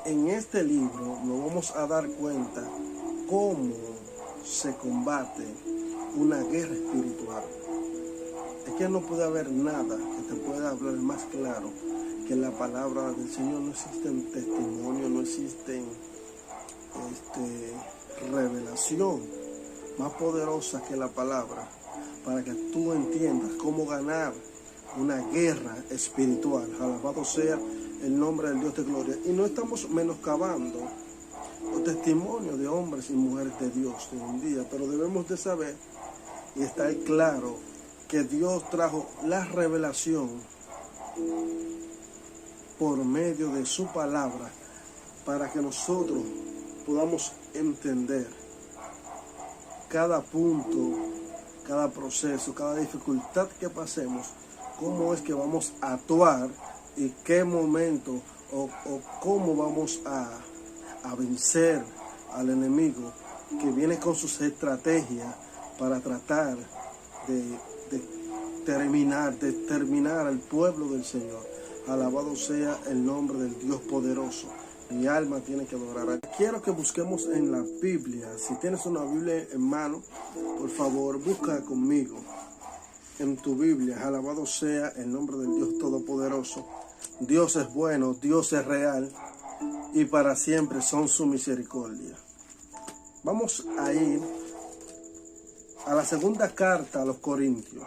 En este libro nos vamos a dar cuenta cómo se combate una guerra espiritual. Es que no puede haber nada que te pueda hablar más claro que la palabra del Señor. No existen testimonios, no existen revelación más poderosa que la palabra para que tú entiendas cómo ganar una guerra espiritual. Alabado sea el nombre del Dios de gloria. Y no estamos menoscabando los testimonios de hombres y mujeres de Dios de un día, pero debemos de saber y estar claro que Dios trajo la revelación por medio de su palabra para que nosotros podamos entender cada punto, cada proceso, cada dificultad que pasemos, cómo es que vamos a actuar y qué momento o cómo vamos a vencer al enemigo que viene con sus estrategias para tratar de terminar al pueblo del Señor. Alabado sea el nombre del Dios poderoso. Mi alma tiene que adorar. Quiero que busquemos en la Biblia. Si tienes una Biblia en mano, por favor, busca conmigo en tu Biblia. Alabado sea el nombre del Dios todopoderoso. Dios es bueno, Dios es real y para siempre son su misericordia. Vamos a ir a la segunda carta a los Corintios.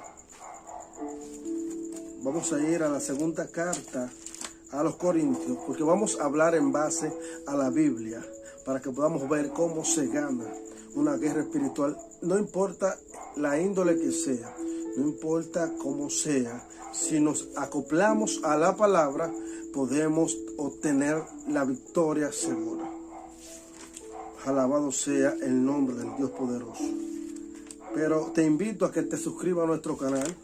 Vamos a ir a la segunda carta a los Corintios, porque vamos a hablar en base a la Biblia, para que podamos ver cómo se gana una guerra espiritual. No importa la índole que sea, no importa cómo sea, si nos acoplamos a la palabra, podemos obtener la victoria segura. Alabado sea el nombre del Dios poderoso. Pero te invito a que te suscribas a nuestro canal,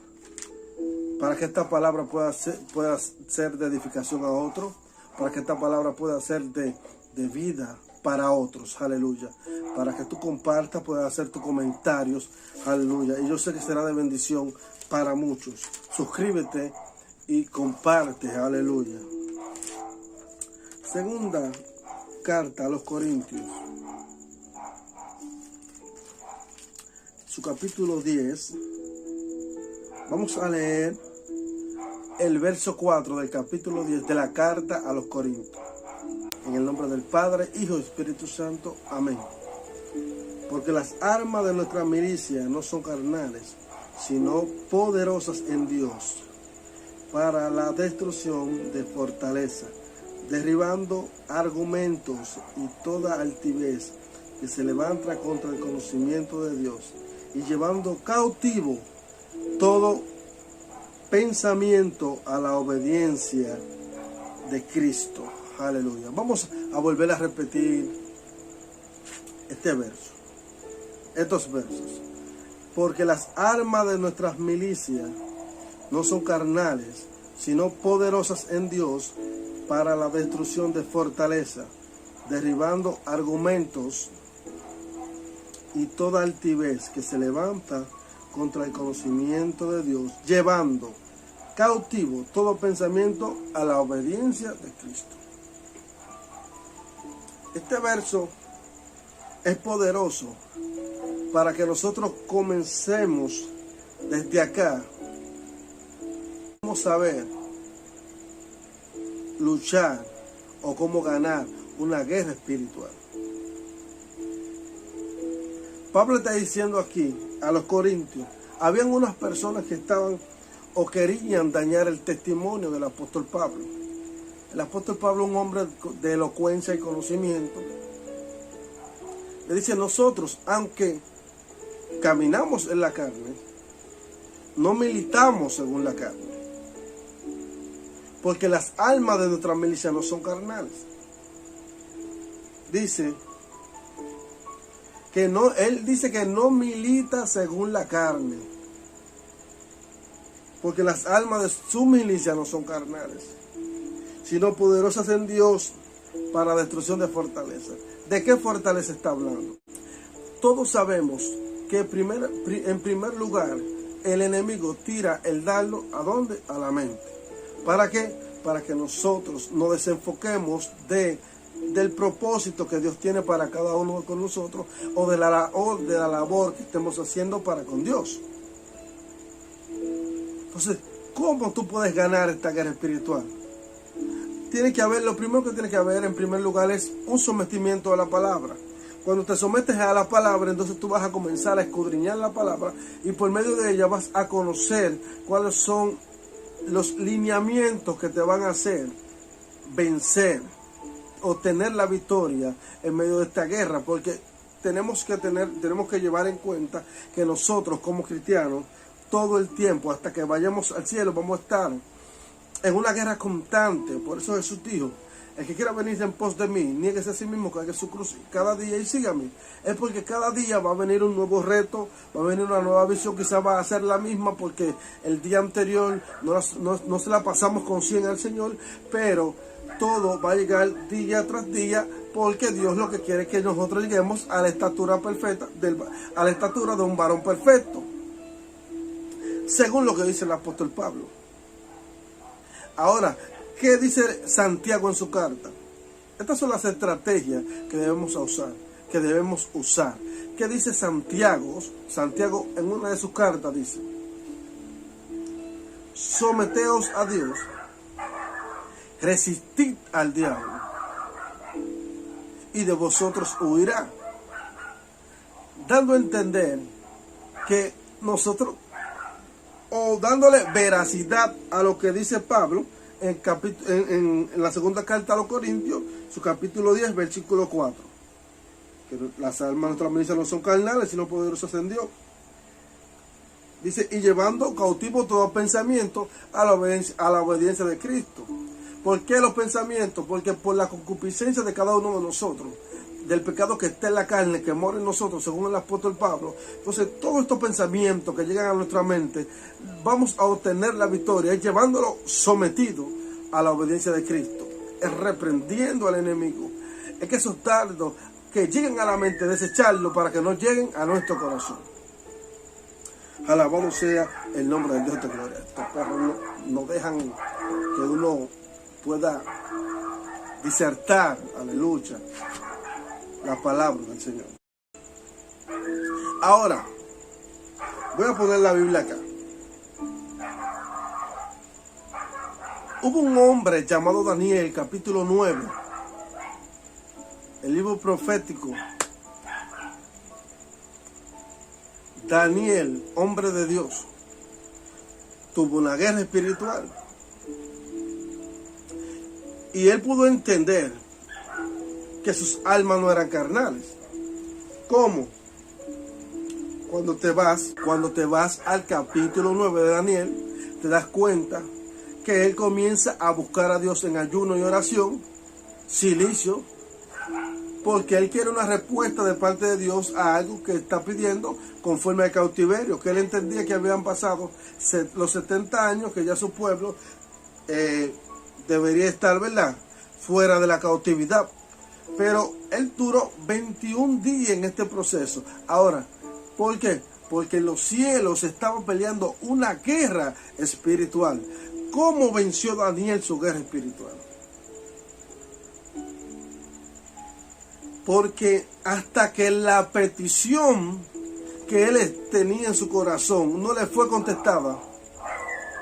para que esta palabra pueda ser de edificación a otros, para que esta palabra pueda ser de vida para otros, aleluya, para que tú compartas, puedas hacer tus comentarios, aleluya, y yo sé que será de bendición para muchos. Suscríbete y comparte, aleluya. Segunda carta a los Corintios, su capítulo 10, vamos a leer el verso 4 del capítulo 10 de la carta a los Corintios. En el nombre del Padre, Hijo y Espíritu Santo. Amén. Porque las armas de nuestra milicia no son carnales, sino poderosas en Dios, para la destrucción de fortaleza, derribando argumentos y toda altivez que se levanta contra el conocimiento de Dios, y llevando cautivo todo pensamiento a la obediencia de Cristo. Aleluya. Vamos a volver a repetir estos versos. Porque las armas de nuestras milicias no son carnales, sino poderosas en Dios para la destrucción de fortaleza, derribando argumentos y toda altivez que se levanta contra el conocimiento de Dios, llevando cautivo todo pensamiento a la obediencia de Cristo. Este verso es poderoso para que nosotros comencemos desde acá. Cómo saber luchar o cómo ganar una guerra espiritual. Pablo está diciendo aquí a los Corintios, habían unas personas que estaban o querían dañar el testimonio del apóstol Pablo. El apóstol Pablo, un hombre de elocuencia y conocimiento, le dice: nosotros, aunque caminamos en la carne, no militamos según la carne, porque las armas de nuestra milicia no son carnales. Él dice que no milita según la carne, porque las armas de su milicia no son carnales, sino poderosas en Dios para la destrucción de fortaleza. ¿De qué fortaleza está hablando? Todos sabemos que en primer lugar el enemigo tira el dardo ¿a dónde? A la mente. ¿Para qué? Para que nosotros nos desenfoquemos de del propósito que Dios tiene para cada uno con nosotros, o de la labor que estemos haciendo para con Dios. Entonces, ¿cómo tú puedes ganar esta guerra espiritual? Tiene que haber, lo primero que tiene que haber en primer lugar es un sometimiento a la palabra. Cuando te sometes a la palabra, entonces tú vas a comenzar a escudriñar la palabra y por medio de ella vas a conocer cuáles son los lineamientos que te van a hacer vencer, obtener la victoria en medio de esta guerra, porque tenemos que llevar en cuenta que nosotros como cristianos todo el tiempo hasta que vayamos al cielo vamos a estar en una guerra constante. Por eso Jesús dijo: el que quiera venir en pos de mí, niéguese a sí mismo, cargue su cruz cada día y sígame. Es porque cada día va a venir un nuevo reto, va a venir una nueva visión, quizás va a ser la misma porque el día anterior no se la pasamos con 100 al Señor, pero todo va a llegar día tras día, porque Dios lo que quiere es que nosotros lleguemos a la estatura perfecta, a la estatura de un varón perfecto, según lo que dice el apóstol Pablo. Ahora, ¿qué dice Santiago en su carta? Estas son las estrategias que debemos usar. ¿Qué dice Santiago? Santiago en una de sus cartas dice: someteos a Dios, resistid al diablo, y de vosotros huirá. Dando a entender que nosotros, o dándole veracidad a lo que dice Pablo en la segunda carta a los Corintios, su capítulo 10, versículo 4. Que las almas de nuestra milicia no son carnales, sino poderosas en Dios. Dice: y llevando cautivo todo pensamiento a la obediencia de Cristo. ¿Por qué los pensamientos? Porque por la concupiscencia de cada uno de nosotros, del pecado que está en la carne, que mora en nosotros, según el apóstol Pablo. Entonces, todos estos pensamientos que llegan a nuestra mente, vamos a obtener la victoria, es llevándolo sometido a la obediencia de Cristo, es reprendiendo al enemigo. Es que esos dardos que lleguen a la mente, desecharlo para que no lleguen a nuestro corazón. Alabado sea el nombre de Dios de gloria. Estos perros no dejan que uno pueda disertar, aleluya, la palabra del Señor. Ahora, voy a poner la Biblia acá. Hubo un hombre llamado Daniel, capítulo 9, el libro profético. Daniel, hombre de Dios, tuvo una guerra espiritual. Y él pudo entender que sus almas no eran carnales. ¿Cómo? Cuando te vas al capítulo 9 de Daniel, te das cuenta que él comienza a buscar a Dios en ayuno y oración, silicio, porque él quiere una respuesta de parte de Dios a algo que está pidiendo conforme al cautiverio, que él entendía que habían pasado los 70 años, que ya su pueblo debería estar, ¿verdad?, fuera de la cautividad. Pero él duró 21 días en este proceso. Ahora, ¿por qué? Porque los cielos estaban peleando una guerra espiritual. ¿Cómo venció Daniel su guerra espiritual? Porque hasta que la petición que él tenía en su corazón no le fue contestada,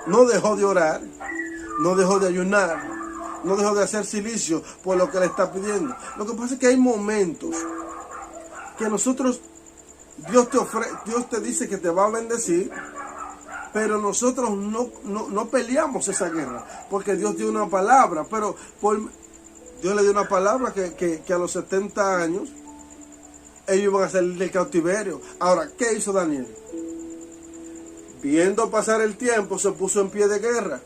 no dejó de orar, no dejó de ayunar, no dejó de hacer silicio por lo que le está pidiendo. Lo que pasa es que hay momentos que nosotros, Dios te dice que te va a bendecir, pero nosotros no peleamos esa guerra, porque Dios dio una palabra, pero Dios le dio una palabra que a los 70 años ellos iban a salir del cautiverio. Ahora, ¿qué hizo Daniel? Viendo pasar el tiempo, se puso en pie de guerra.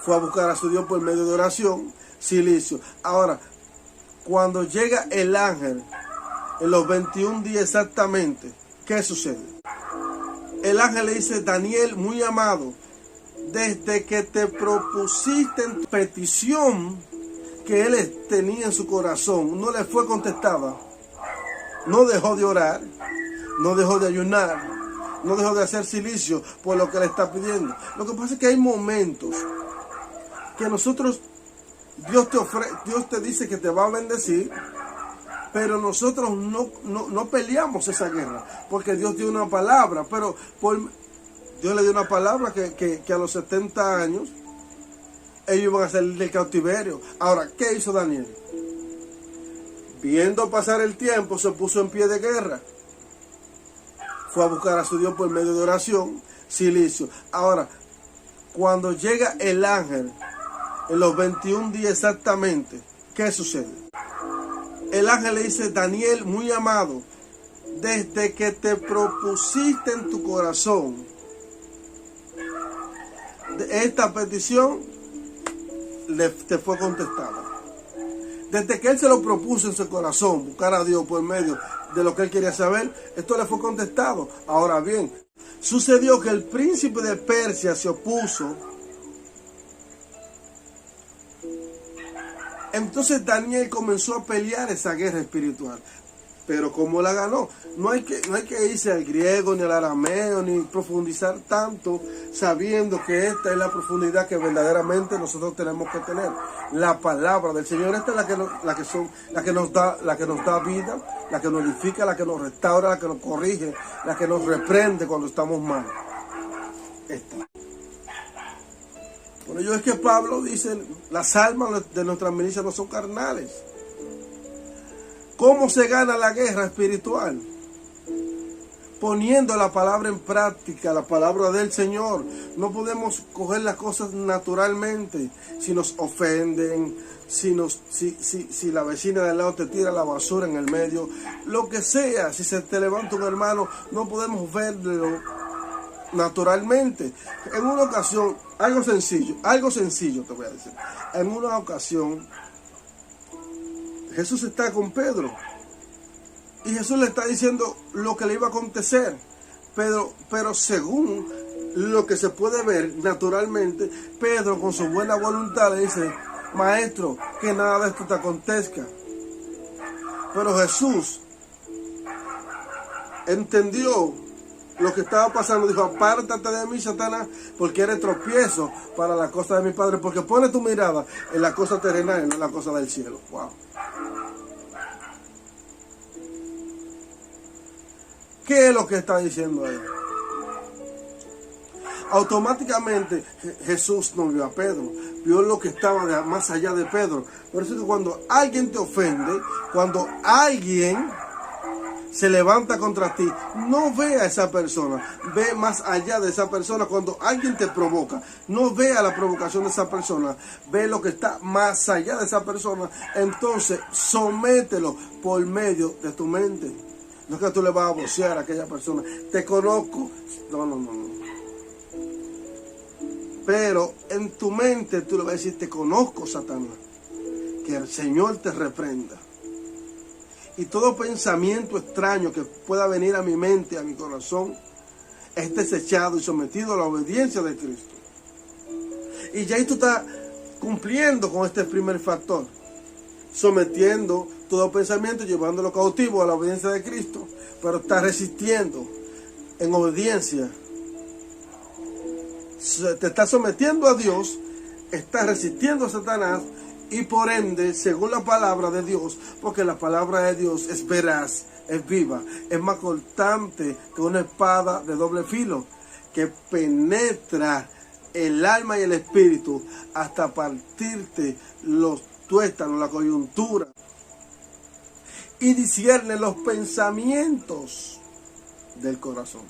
Fue a buscar a su Dios por medio de oración, silicio. Ahora, cuando llega el ángel, en los 21 días exactamente, ¿qué sucede? El ángel le dice: Daniel, muy amado, desde que te propusiste en tu petición que él tenía en su corazón, no le fue contestada, no dejó de orar, no dejó de ayunar, no dejó de hacer silicio por lo que le está pidiendo. Lo que pasa es que hay momentos que nosotros, Dios te dice que te va a bendecir, pero nosotros no peleamos esa guerra, porque Dios dio una palabra, pero Dios le dio una palabra que a los 70 años ellos iban a salir del cautiverio. Ahora, ¿qué hizo Daniel? Viendo pasar el tiempo, se puso en pie de guerra. Fue a buscar a su Dios por medio de oración, silicio. Ahora, cuando llega el ángel, en los 21 días exactamente, ¿qué sucede? El ángel le dice: Daniel, muy amado, desde que te propusiste en tu corazón esta petición, te fue contestada. Desde que él se lo propuso en su corazón, buscar a Dios por medio de lo que él quería saber, esto le fue contestado. Ahora bien, sucedió que el príncipe de Persia se opuso. Entonces Daniel comenzó a pelear esa guerra espiritual. Pero ¿cómo la ganó? No hay que irse al griego, ni al arameo, ni profundizar tanto, sabiendo que esta es la profundidad que verdaderamente nosotros tenemos que tener. La palabra del Señor, esta es la que nos da vida, la que nos edifica, la que nos restaura, la que nos corrige, la que nos reprende cuando estamos mal. Esta. Por ello es que Pablo dice: las almas de nuestras milicias no son carnales. ¿Cómo se gana la guerra espiritual? Poniendo la palabra en práctica, la palabra del Señor. No podemos coger las cosas naturalmente. Si nos ofenden, si la vecina de al lado te tira la basura en el medio, lo que sea, si se te levanta un hermano, no podemos verlo naturalmente. En una ocasión, algo sencillo te voy a decir. En una ocasión, Jesús está con Pedro y Jesús le está diciendo lo que le iba a acontecer, pero según lo que se puede ver naturalmente, Pedro con su buena voluntad le dice: maestro, que nada de esto te acontezca. Pero Jesús entendió lo que estaba pasando, dijo: apártate de mí, Satanás, porque eres tropiezo para la cosa de mi Padre, porque pone tu mirada en la cosa terrenal y no en la cosa del cielo. Wow. ¿Qué es lo que está diciendo ahí? Automáticamente Jesús no vio a Pedro, vio lo que estaba más allá de Pedro. Por eso es que cuando alguien te ofende, cuando alguien se levanta contra ti, no ve a esa persona, ve más allá de esa persona. Cuando alguien te provoca, no ve a la provocación de esa persona, ve lo que está más allá de esa persona. Entonces somételo por medio de tu mente. No es que tú le vas a vocear a aquella persona: te conozco. No. Pero en tu mente tú le vas a decir: te conozco, Satanás. Que el Señor te reprenda. Y todo pensamiento extraño que pueda venir a mi mente, a mi corazón, es desechado y sometido a la obediencia de Cristo. Y ya ahí tú estás cumpliendo con este primer factor. Sometiendo todo pensamiento, llevándolo cautivo a la obediencia de Cristo, pero está resistiendo en obediencia. Te está sometiendo a Dios, está resistiendo a Satanás, y por ende, según la palabra de Dios, porque la palabra de Dios es veraz, es viva, es más cortante que una espada de doble filo, que penetra el alma y el espíritu hasta partirte los tuétanos, la coyuntura, y discierne los pensamientos del corazón.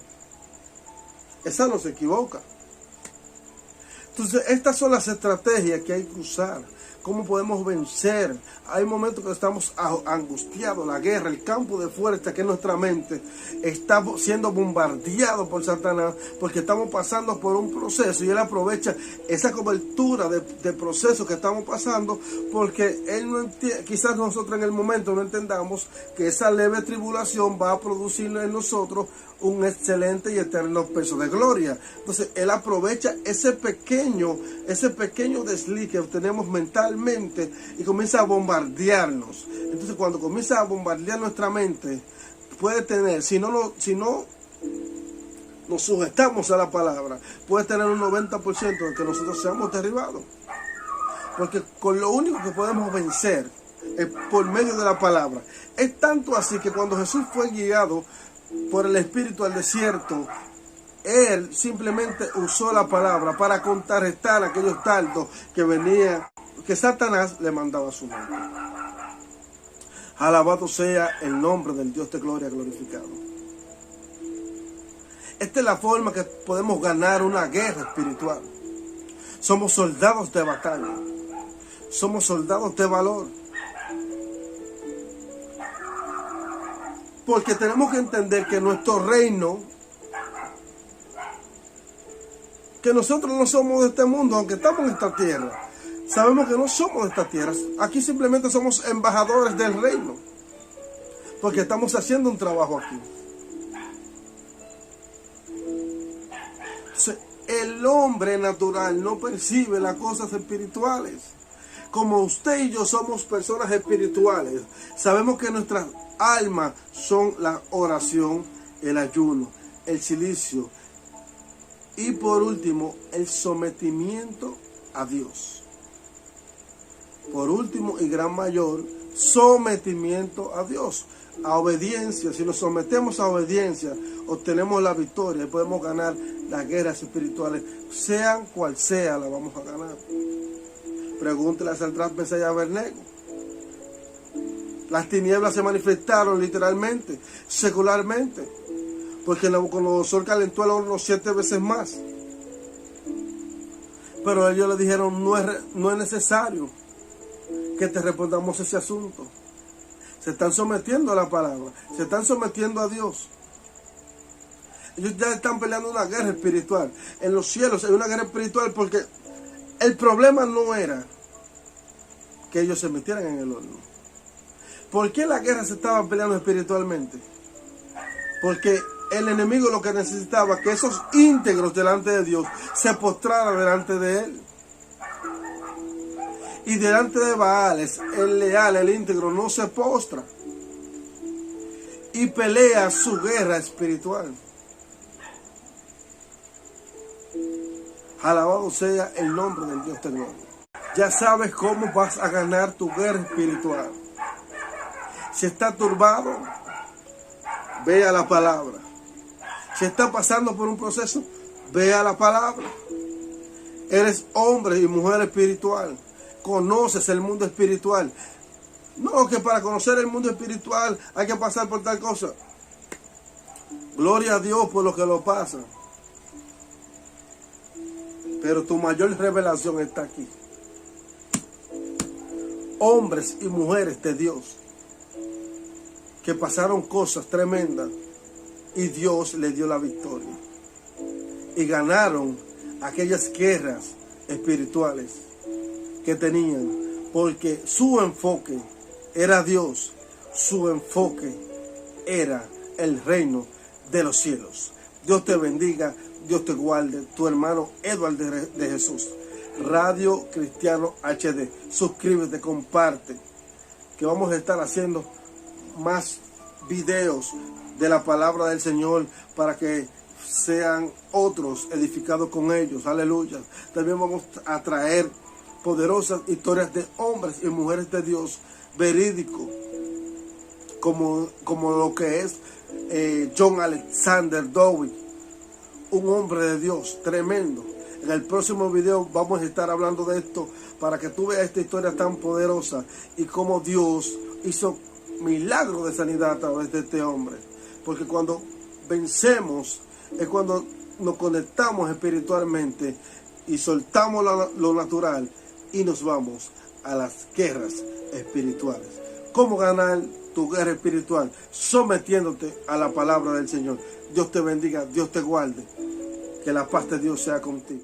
Esa no se equivoca. Entonces, estas son las estrategias que hay que usar. ¿Cómo podemos vencer? Hay momentos que estamos angustiados, la guerra, el campo de fuerza que es nuestra mente está siendo bombardeado por Satanás, porque estamos pasando por un proceso y él aprovecha esa cobertura de proceso que estamos pasando, porque él no entiende, quizás nosotros en el momento no entendamos que esa leve tribulación va a producir en nosotros un excelente y eterno peso de gloria. Entonces él aprovecha ese pequeño desliz que tenemos mentalmente y comienza a bombardearnos. Entonces cuando comienza a bombardear nuestra mente, puede tener, si no nos sujetamos a la palabra, puede tener un 90% de que nosotros seamos derribados. porque con lo único que podemos vencer es por medio de la palabra. Es tanto así que cuando Jesús fue guiado por el Espíritu al desierto, Él simplemente usó la palabra para contrarrestar aquellos dardos que venían, que Satanás le mandaba a su mente. Alabado sea el nombre del Dios de gloria glorificado. Esta es la forma que podemos ganar una guerra espiritual. Somos soldados de batalla. Somos soldados de valor. Porque tenemos que entender que nuestro reino, que nosotros no somos de este mundo, aunque estamos en esta tierra. Sabemos que no somos de esta tierra. Aquí simplemente somos embajadores del reino. Porque estamos haciendo un trabajo aquí. El hombre natural no percibe las cosas espirituales. Como usted y yo somos personas espirituales, sabemos que nuestras almas son la oración, el ayuno, el silicio y por último el sometimiento a Dios. Por último y gran mayor, sometimiento a Dios, a obediencia. Si nos sometemos a obediencia, obtenemos la victoria y podemos ganar las guerras espirituales, sean cual sea, la vamos a ganar. Pregúntele a Sadrach, Mesach y Abednego. Las tinieblas se manifestaron literalmente, secularmente, porque Nabucodonosor calentó el horno 7 veces más. Pero ellos le dijeron, no es necesario que te respondamos ese asunto. Se están sometiendo a la palabra, se están sometiendo a Dios. Ellos ya están peleando una guerra espiritual. En los cielos hay una guerra espiritual porque el problema no era que ellos se metieran en el horno. ¿Por qué la guerra se estaba peleando espiritualmente? Porque el enemigo lo que necesitaba que esos íntegros delante de Dios se postraran delante de Él. Y delante de Baales, el leal, el íntegro, no se postra. Y pelea su guerra espiritual. Alabado sea el nombre del Dios de gloria. Ya sabes cómo vas a ganar tu guerra espiritual. Si estás turbado, ve a la palabra. Si estás pasando por un proceso, ve a la palabra. Eres hombre y mujer espiritual. Conoces el mundo espiritual. No que para conocer el mundo espiritual hay que pasar por tal cosa. Gloria a Dios por lo que lo pasa. Pero tu mayor revelación está aquí. Hombres y mujeres de Dios que pasaron cosas tremendas y Dios les dio la victoria. Y ganaron aquellas guerras espirituales que tenían, porque su enfoque era Dios, su enfoque era el reino de los cielos. Dios te bendiga, Dios te guarde. Tu hermano Edward de Jesús, Radio Cristiano HD. Suscríbete, comparte, que vamos a estar haciendo más videos de la palabra del Señor para que sean otros edificados con ellos. Aleluya. También vamos a traer poderosas historias de hombres y mujeres de Dios verídicos, como lo que es John Alexander Dowie, un hombre de Dios tremendo. En el próximo video vamos a estar hablando de esto para que tú veas esta historia tan poderosa y cómo Dios hizo milagros de sanidad a través de este hombre. Porque cuando vencemos es cuando nos conectamos espiritualmente y soltamos lo natural y nos vamos a las guerras espirituales. ¿Cómo ganar tu guerra espiritual? Sometiéndote a la palabra del Señor. Dios te bendiga, Dios te guarde. Que la paz de Dios sea contigo.